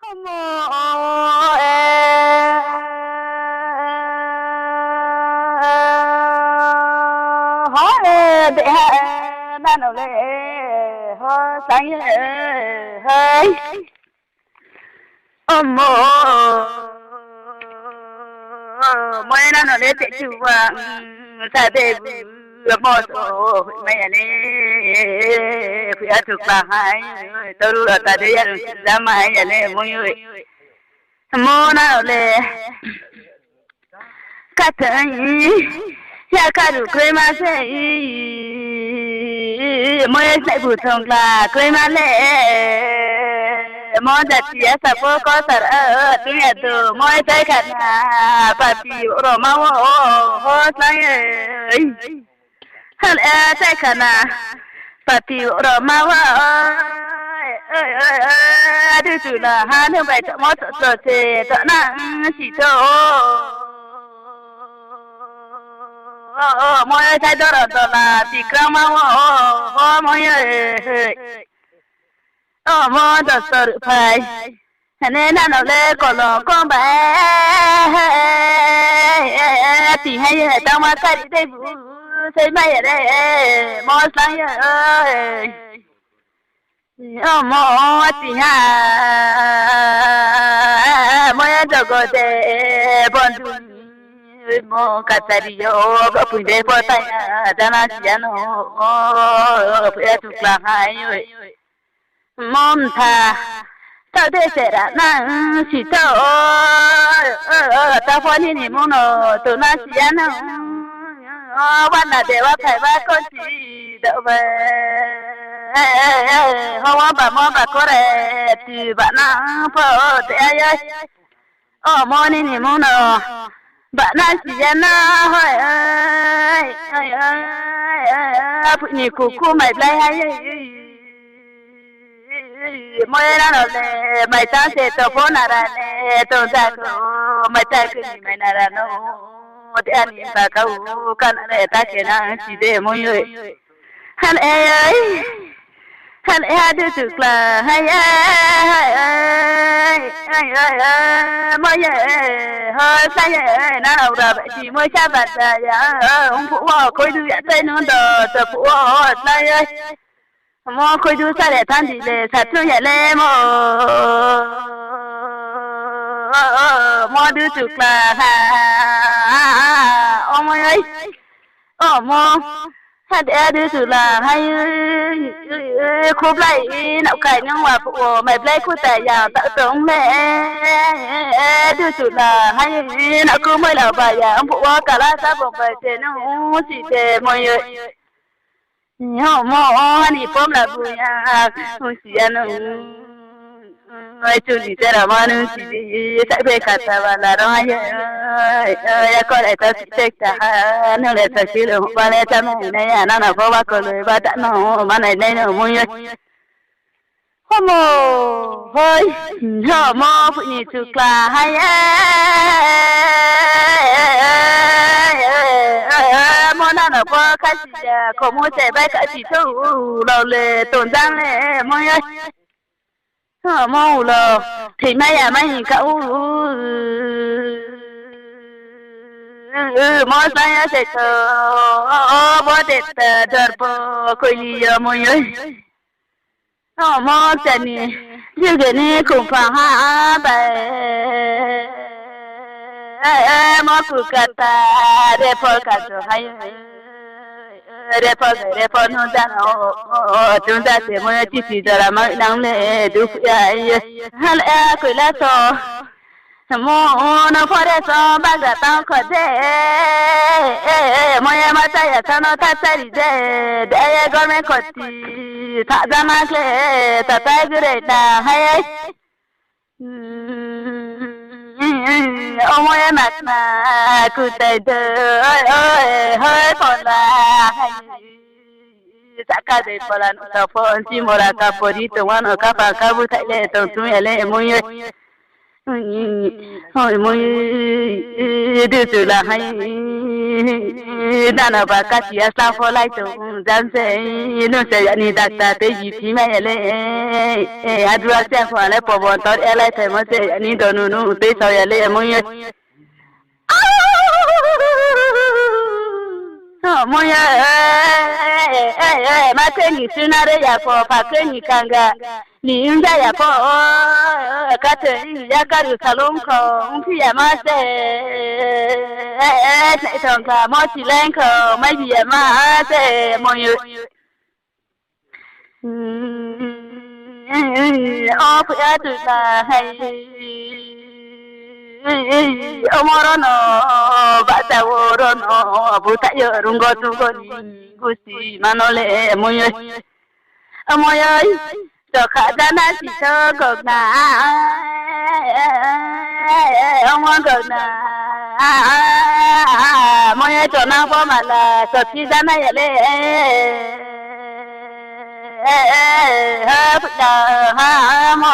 hỏi để đàn ông lệ hỏi sáng hơi mô mỗi đàn ông lệ để chịu vàng ta để mô số mày này phía trước là hai tôi là ta để ra mày này mỗi người mô nào lệ cắt ya karu krema se mo sai bu thong la krema le mo da ti sa po ko sar tu ya tu mo sai khana papi ro ma ho sai hal sai khana papi ro ma adu tu la ha no bai mo so se to na si to mọi người thấy đó là bị căng mà mọi người mọi người sợ phải nên là nó lên còn là con bé thì hay tao mà cái đây thấy mày ở đây mọi sáng ơi mọi thì mọi người có thể bọn mo katario punde pota dana siano ya tu kla hai mom tha ta de sera na si to ta phoni ni mo no tu na siano wana de wa phai ba con si do ba ho ba mo ba ko re ti ba na pho te ai mo ni mo no bạn nói gì na hỏi phụ nữ cô mày lấy hay mỗi lần là mày ta sẽ tập phone ra nè tôi ra mày ta cái mày ra nó thì anh ta câu cái này ta cái nào chỉ để mọi người hắn ơi hắn ấy đưa thực là hay mọi người hơi sai nó đầu ra vậy chỉ mới cha bạn ông phụ họ coi đưa tay nó đờ phụ họ sai ơi mà coi đưa sai để than gì để sát thương nhẹ lên mà đưa thực là ông ơi mà hắn ấy đưa thực là hay khốp lại nạo cảnh nhưng mà phụ mày lấy cô tài già tạo sống mẹ đưa chủ là hay nạo cứ mới là bà già ông phụ cả lá sa bồng về thế nó chỉ để mọi người nhau mò anh phom là vui à không chỉ anh người chủ gì thế là mà nó chỉ tại về cả ta là đó hay ya con lại ta sẽ ta nó lại ta chỉ được ba lẽ cha mẹ này nó là phô ba con rồi ba đã nó mà này đây nó mua homo hơi homo phụ nữ chụp là hay món ăn ở qua cái gì có mua chạy bay cái gì thôi đầu lệ tổn giang lệ mọi ơi mau lờ thì mấy cậu mọi sai sẽ thở bớt để đợt bơ coi đi mọi người mọi chuyện này như cái này cũng phải ha bài mọi cứ cắt để phơi cắt rồi hay để phơi nó ra nó chúng ta sẽ mới chỉ là mấy năm này đủ phải hay là cười là sao mo nó phơi ra sao bao giờ tao có thế mo em mà chạy sao nó ta chạy để con mẹ có thì thà ra mà cái ta tay cái đấy là hay ông ơi mặt mà cứ tay ơi hơi còn là saka de pala no ta phone si mora ka pori to wan ka pa ka bu thai le to tu ele mo ye hồi môi đưa từ là hay đàn bà cá chỉ sao phô lại tụ dám sẽ nó sẽ anh đặt ta tới gì thì mày lại adua sẽ phô lại bỏ bọn tao lại thấy mà sẽ anh đâu nó tới sao lại môi môi mà cái gì xưa nay ya phô phá cái gì càng ga ni inja ya phô cái thứ ya cái salon không thì ya mà sẽ sẽ thằng cả mà chỉ lên không mấy gì mà sẽ môi ô phải từ là hay Omorono bataworono butayo rungo tungo ni gusi manole moyo moyo to khadana si to gogna omon gogna moyo to na bo mala to ti dana yale ha mo